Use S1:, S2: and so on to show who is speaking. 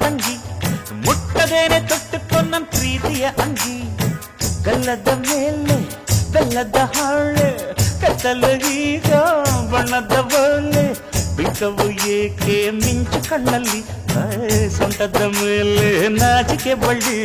S1: ತಂಗಿ ಮುಟ್ಟದೇನೆ ತೊಟ್ಟುಕೊಂಡ ಪ್ರೀತಿಯ ಅಂಗಿ ಗಲ್ಲದ ಮೇಲೆ ಬೆಲ್ಲದ ಹಾಳೆ ಕತ್ತಲು ಈಗ ಬಣ್ಣದ ಬಳ್ಳೆ ಬಿಟ್ಟವು ಏಕೆ ಮಿಂಚು ಕಣ್ಣಲ್ಲಿ ಸೊಂಟದ ಮೇಲೆ ನಾಚಿಕೆ ಬಳ್ಳಿ